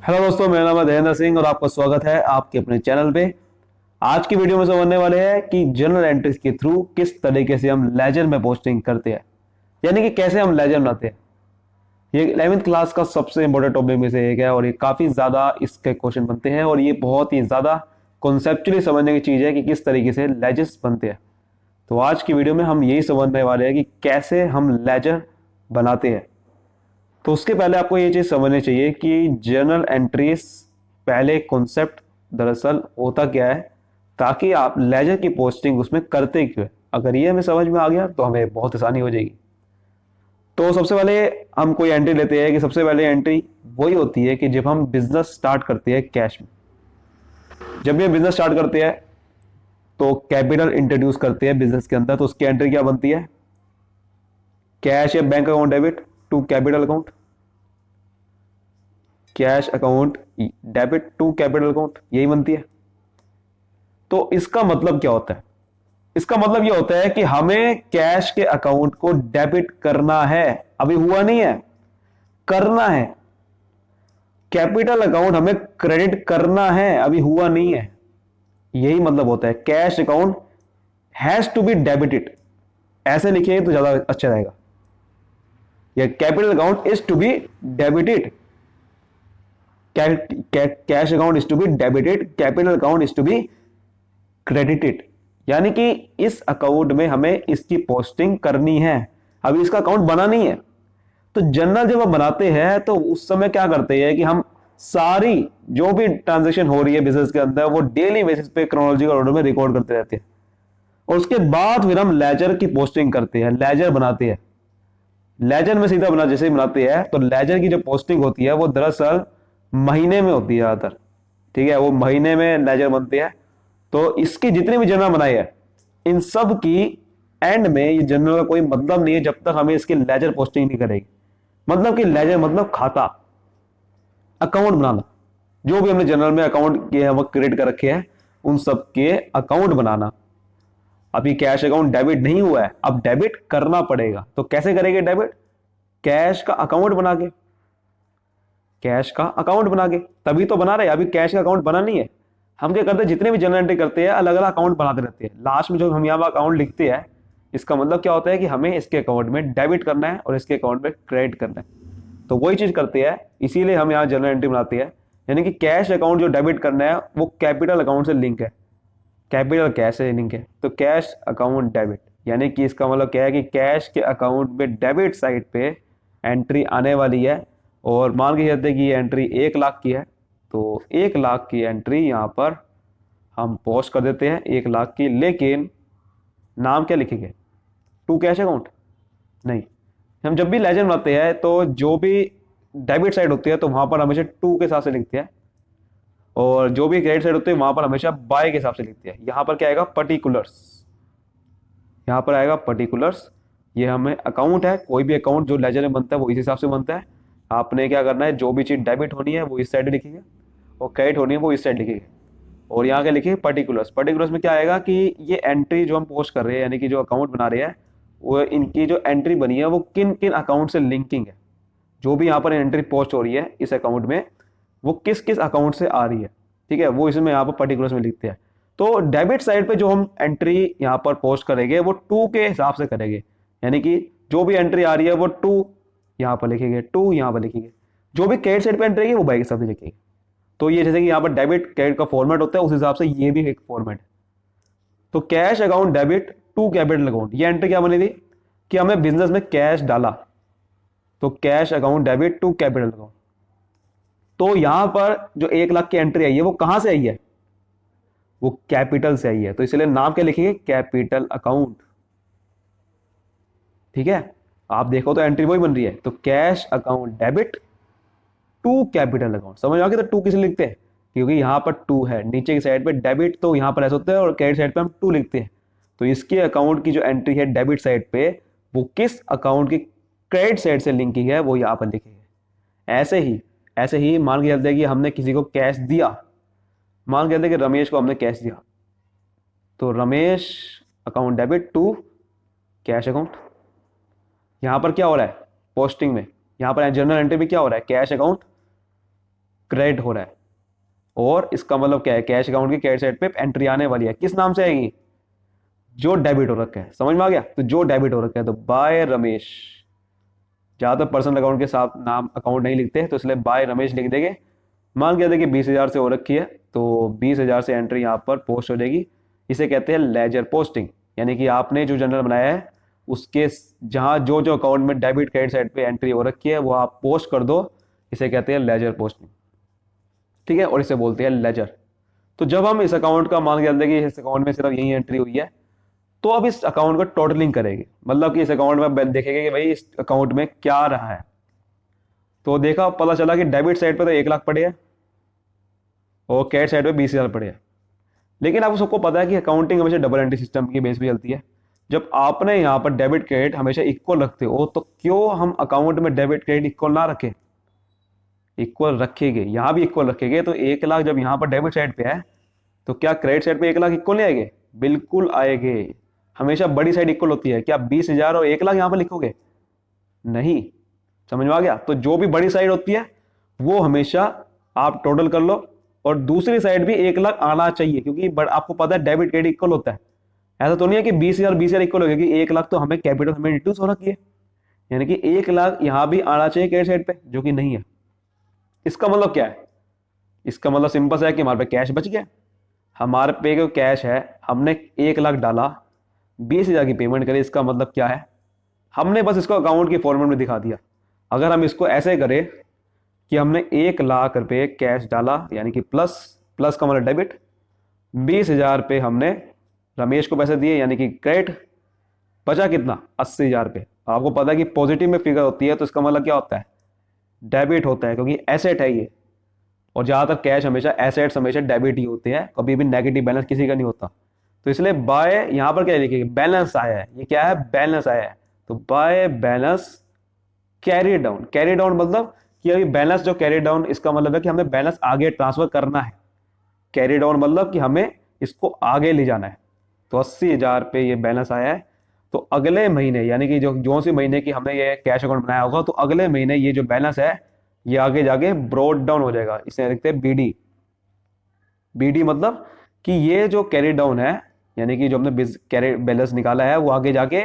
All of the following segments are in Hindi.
हेलो दोस्तों, मेरा नाम है देवेंद्र सिंह और आपका स्वागत है आपके अपने चैनल पे। आज की वीडियो में समझने वाले हैं कि जर्नल एंट्रीज के थ्रू किस तरीके से हम लेजर में पोस्टिंग करते हैं, यानी कि कैसे हम लेजर बनाते हैं। ये 11वीं क्लास का सबसे इंपॉर्टेंट टॉपिक में से एक है और ये काफ़ी ज़्यादा इसके क्वेश्चन बनते हैं और ये बहुत ही ज़्यादा कॉन्सेप्चुअली समझने की चीज़ है कि किस तरीके से लेजर्स बनते हैं। तो आज की वीडियो में हम यही समझने वाले हैं कि कैसे हम लेजर बनाते हैं। तो उसके पहले आपको ये चीज़ समझनी चाहिए कि जर्नल एंट्रीज पहले कॉन्सेप्ट दरअसल होता क्या है, ताकि आप लेजर की पोस्टिंग उसमें करते क्यों है। अगर ये हमें समझ में आ गया तो हमें बहुत आसानी हो जाएगी। तो सबसे पहले हम कोई एंट्री लेते हैं कि सबसे पहले एंट्री वही होती है कि जब हम बिजनेस स्टार्ट करते हैं कैश में। जब भी हम बिजनेस स्टार्ट करते हैं तो कैपिटल इंट्रोड्यूस करते हैं बिजनेस के अंदर, तो उसकी एंट्री क्या बनती है? कैश या bank account debit to capital account, cash account debit to capital account, यही बनती है। तो इसका मतलब क्या होता है? इसका मतलब यह होता है कि हमें कैश के अकाउंट को डेबिट करना है, अभी हुआ नहीं है, करना है। कैपिटल अकाउंट हमें क्रेडिट करना है, अभी हुआ नहीं है। यही मतलब होता है cash account has to be debited. ऐसे लिखिए तो ज्यादा अच्छा रहेगा। यह capital account is to be debited, cash account is to be debited, capital account is to be credited. यानी कि इस अकाउंट में हमें इसकी पोस्टिंग करनी है, अभी इसका अकाउंट बना नहीं है। तो जनरल जब हम बनाते हैं तो उस समय क्या करते हैं कि हम सारी जो भी ट्रांजेक्शन हो रही है बिजनेस के अंदर वो डेली बेसिस पे क्रोनोलॉजिकल ऑर्डर में रिकॉर्ड करते रहते हैं और उसके बाद फिर हम लेजर की पोस्टिंग करते हैं, लेजर बनाते हैं। लेजर में सीधा बना जैसे ही बनाते हैं तो लेजर की जो पोस्टिंग होती है वो दरअसल महीने में होती है ज्यादातर। ठीक है, वो महीने में लेजर बनती है। तो इसकी जितनी भी जर्नल बनाई है इन सब की एंड में ये जर्नल का कोई मतलब नहीं है जब तक हमें इसकी लेजर पोस्टिंग नहीं करेगी। मतलब कि लेजर मतलब खाता, अकाउंट बनाना। जो भी हमने जर्नल में अकाउंट किए हैं क्रिएट कर रखे हैं उन सब के अकाउंट बनाना। अभी कैश अकाउंट डेबिट नहीं हुआ है, अब डेबिट करना पड़ेगा। तो कैसे करेंगे डेबिट? कैश का अकाउंट बना के, कैश का अकाउंट बना के तभी तो बना रहे। अभी कैश का अकाउंट बना नहीं है। हम क्या करते हैं, जितने भी जर्नल एंट्री करते हैं अलग अलग अकाउंट बनाते रहते हैं। लास्ट में जो हम यहाँ अकाउंट लिखते हैं इसका मतलब क्या होता है कि हमें इसके अकाउंट में डेबिट करना है और इसके अकाउंट में क्रेडिट करना है। तो वही चीज करते हैं, इसीलिए हम यहाँ जर्नल एंट्री बनाते हैं। यानी कि कैश अकाउंट जो डेबिट करना है वो कैपिटल अकाउंट से लिंक है, कैपिटल कैश से लिंक है। तो कैश अकाउंट डेबिट, यानी कि इसका मतलब क्या है कि कैश के अकाउंट में डेबिट साइड पे एंट्री आने वाली है। और मान के चलते कि ये एंट्री 1 लाख की है, तो 1 लाख की एंट्री यहाँ पर हम पोस्ट कर देते हैं 1 लाख की। लेकिन नाम क्या लिखेंगे? टू कैश अकाउंट नहीं। हम जब भी लेजर बनाते हैं तो जो भी डेबिट साइड होती है तो वहां पर हमेशा टू के हिसाब से लिखते हैं और जो भी क्रेडिट साइड होती है वहां पर हमेशा बाय के हिसाब से लिखते हैं। यहां पर क्या आएगा? पर्टिकुलर्स। यहां पर आएगा पर्टिकुलर्स। ये हमें अकाउंट है, कोई भी अकाउंट जो लेजर में बनता है वो इस हिसाब से बनता है। आपने क्या करना है, जो भी चीज डेबिट होनी है वो इस साइड लिखेंगे और क्रेडिट होनी है वो इस साइड लिखेंगे। और यहाँ क्या लिखिए? पर्टिकुलर्स। पर्टिकुलर्स में क्या आएगा कि ये एंट्री जो हम पोस्ट कर रहे हैं यानी कि जो अकाउंट बना रहे हैं वो इनकी जो एंट्री बनी है वो किन किन अकाउंट से लिंकिंग है। जो भी यहाँ पर एंट्री पोस्ट हो रही है इस अकाउंट में वो किस किस अकाउंट से आ रही है। ठीक है, वो इसमें यहाँ पर पर्टिकुलर्स में लिखते हैं। तो डेबिट साइड पे जो हम एंट्री यहाँ पर पोस्ट करेंगे वो टू के हिसाब से करेंगे। यानी कि जो भी एंट्री आ रही है वो टू यहाँ पर लिखेंगे, टू यहाँ पर लिखेंगे। जो भी क्रेडिट साइड पे एंट्री है वो बाई के हिसाब से लिखेंगे। तो ये जैसे कि यहाँ पर डेबिट क्रेडिट का फॉर्मेट होता है उस हिसाब से ये भी एक फॉर्मेट है। तो cash account debit to capital account, ये एंट्री क्या बनी थी कि हमें बिजनेस में कैश डाला, तो cash account debit to capital account. तो यहां पर जो 1 लाख की एंट्री आई है वो कहां से आई है? वो कैपिटल से आई है। तो इसलिए नाम क्या लिखेंगे? Capital account. ठीक है, आप देखो तो एंट्री वही बन रही है। तो cash account debit to capital account. समझ आ गया? तो टू किसे लिखते हैं? क्योंकि यहां पर टू है नीचे की साइड पे डेबिट, तो यहां पर ऐसा होता है और क्रेडिट साइड पे हम टू लिखते हैं। तो इसके अकाउंट की जो एंट्री है डेबिट साइड पे वो किस अकाउंट की क्रेडिट साइड से लिंकिंग है वो यहां पर लिखेंगे। ऐसे ही मान के चलते हैं कि हमने किसी को कैश दिया, मान के चलते हैं कि रमेश को हमने कैश दिया, तो Ramesh account debit to cash account. यहां पर क्या हो रहा है पोस्टिंग में? यहां पर जर्नल एंट्री में क्या हो रहा है? कैश अकाउंट क्रेडिट हो रहा है, और इसका मतलब क्या है, कैश अकाउंट की क्रेडिट साइड पे एंट्री आने वाली है, किस नाम से आएगी, जो डेबिट हो रखा है। समझ में आ गया, तो जो डेबिट हो रखा है, तो बाय रमेश, ज्यादा पर्सनल अकाउंट के साथ नाम अकाउंट नहीं लिखते, तो इसलिए बाय रमेश लिख देंगे। मान के देखिए 20,000 से हो रखी है, तो 20,000 से एंट्री यहाँ पर पोस्ट हो जाएगी। इसे कहते हैं लेजर पोस्टिंग, यानी कि आपने जो जर्नल बनाया है उसके जहाँ जो जो अकाउंट में डेबिट क्रेडिट साइड पे एंट्री हो रखी है वो आप पोस्ट कर दो, इसे कहते हैं लेजर पोस्टिंग। ठीक है, और इसे बोलते हैं लेजर। तो जब हम इस अकाउंट का मान के चलते कि इस अकाउंट में सिर्फ यही एंट्री हुई है, तो अब इस अकाउंट का टोटलिंग करेंगे, मतलब कि इस अकाउंट में देखेंगे कि भाई इस अकाउंट में क्या रहा है। तो देखा, पता चला कि डेबिट साइड पे तो 1 लाख पड़े हैं और क्रेडिट साइड पे 20,000 पड़े हैं। लेकिन आपको सबको पता है कि अकाउंटिंग हमेशा डबल एंट्री सिस्टम की बेस पे चलती है। जब आपने यहाँ पर डेबिट क्रेडिट हमेशा इक्वल रखते हो, तो क्यों हम अकाउंट में डेबिट क्रेडिट इक्वल ना रखें, इक्वल रखेंगे, यहाँ भी इक्वल रखेंगे। तो 1 लाख जब यहाँ पर डेबिट साइड पे है, तो क्या क्रेडिट साइड पे 1 लाख इक्वल नहीं आएंगे, बिल्कुल आएंगे। हमेशा बड़ी साइड इक्वल होती है। क्या 20,000 और 1 लाख यहाँ पर लिखोगे, नहीं। समझ में आ गया, तो जो भी बड़ी साइड होती है वो हमेशा आप टोटल कर लो, और दूसरी साइड भी 1 लाख आना चाहिए, क्योंकि आपको पता है डेबिट क्रेडिट इक्वल होता है। ऐसा तो नहीं है कि 20,000 इक्वल हो गया, क्योंकि 1 लाख तो हमें कैपिटल हमें रिड्यूस हो रखी है, यानी कि 1 लाख यहां भी आना चाहिए क्रेडिट साइड पे, जो कि नहीं है। इसका मतलब क्या है, इसका मतलब सिंपल सा है कि हमारे पे कैश बच गया। हमारे पे जो कैश है, हमने 1 लाख डाला, 20,000 की पेमेंट करी, इसका मतलब क्या है, हमने बस इसको अकाउंट के फॉर्मेट में दिखा दिया। अगर हम इसको ऐसे करें कि हमने 1 लाख रुपए कैश डाला, यानी कि प्लस प्लस का मतलब डेबिट, 20,000 पे हमने रमेश को पैसे दिए, यानी कि क्रेडिट, बचा कितना, 80,000 पे। आपको पता है कि पॉजिटिव में फिगर होती है तो इसका मतलब क्या होता है, डेबिट होता है, क्योंकि एसेट है ये। और ज्यादातर कैश हमेशा, एसेट्स हमेशा डेबिट ही होते हैं, कभी भी नेगेटिव बैलेंस किसी का नहीं होता। तो इसलिए बाय यहां पर क्या लिखेंगे, बैलेंस आया है, ये क्या है, बैलेंस आया है। तो by balance carry down, carry down मतलब कि अभी बैलेंस जो कैरी डाउन, इसका मतलब है कि हमें बैलेंस आगे ट्रांसफर करना है। कैरी डाउन मतलब कि हमें इसको आगे ले जाना है। तो 80,000 पे ये बैलेंस आया है। तो अगले महीने, यानी कि जो सी महीने की हमने ये कैश अकाउंट बनाया होगा, तो अगले महीने ये जो बैलेंस है ये आगे जाके ब्रॉड डाउन हो जाएगा। इसे लिखते हैं बीडी। बीडी मतलब कि ये जो कैरी डाउन है, यानी कि जो हमने कैरी बैलेंस निकाला है वो आगे जाके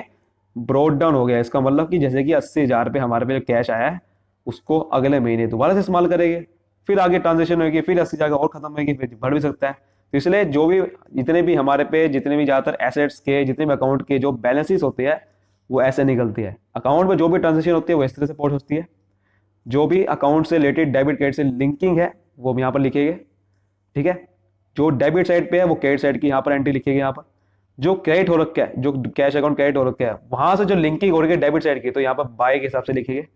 ब्रॉड डाउन हो गया। इसका मतलब कि जैसे कि 80,000 पे हमारे पे जो कैश आया है उसको अगले महीने दोबारा से इस्तेमाल करेंगे, फिर आगे ट्रांजेक्शन होगी, फिर 80,000 और खत्म होगी, फिर बढ़ भी सकता है। तो इसलिए जो भी जितने भी हमारे पे जितने भी ज्यादातर एसेट्स के, जितने भी अकाउंट के जो बैलेंसेस होते हैं वो ऐसे निकलती है। अकाउंट में जो भी ट्रांजेक्शन होती है वो इस तरह से पोस्ट होती है। जो भी अकाउंट से रिलेटेड डेबिट क्रेडिट से लिंकिंग है वो हम यहाँ पर लिखेंगे। ठीक है, जो डेबिट साइड पे है वो क्रेडिट साइड की यहाँ पर एंट्री लिखेंगे। यहाँ पर जो क्रेडिट हो रखा है, जो कैश अकाउंट क्रेडिट हो रखा है, वहां से जो लिंकिंग हो रही है डेबिट साइड की, तो यहाँ पर बाय के हिसाब से लिखेंगे।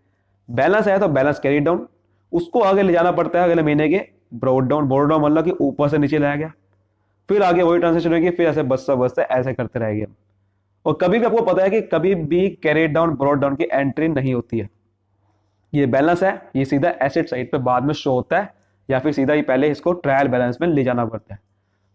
बैलेंस है तो बैलेंस कैरी डाउन, उसको आगे ले जाना पड़ता है अगले महीने के ब्रॉड डाउन। ब्रॉड डाउन मतलब कि ऊपर से नीचे लाया गया, फिर आगे वही ट्रांजेक्शन होगी, फिर ऐसे बसता बसता ऐसे करते रहेंगे। और कभी भी आपको पता है कि कभी भी कैरी डाउन ब्रॉड डाउन की एंट्री नहीं होती है। ये बैलेंस है, ये सीधा एसेट साइड पे बाद में शो होता है, या फिर सीधा ही पहले इसको ट्रायल बैलेंस में ले जाना पड़ता है।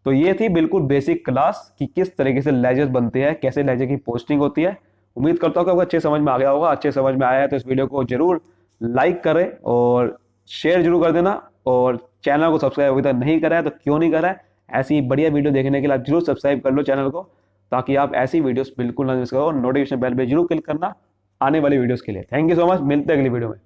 तो ये थी बिल्कुल बेसिक क्लास कि किस तरीके से लेजर्स बनते हैं, कैसे लेजर की पोस्टिंग होती है। उम्मीद करता हूँ कि आपको अच्छे समझ में आ गया होगा। अच्छे समझ में आया है तो इस वीडियो को जरूर लाइक करें और शेयर जरूर कर देना, और चैनल को सब्सक्राइब अभी तक नहीं करा है तो क्यों नहीं करा है। ऐसी बढ़िया वीडियो देखने के लिए आप जरूर सब्सक्राइब कर लो चैनल को, ताकि आप ऐसी वीडियोस बिल्कुल ना मिस करो। नोटिफिकेशन बेल पे जरूर क्लिक करना आने वाली वीडियोस के लिए। थैंक यू सो मच, मिलते हैं अगली वीडियो में।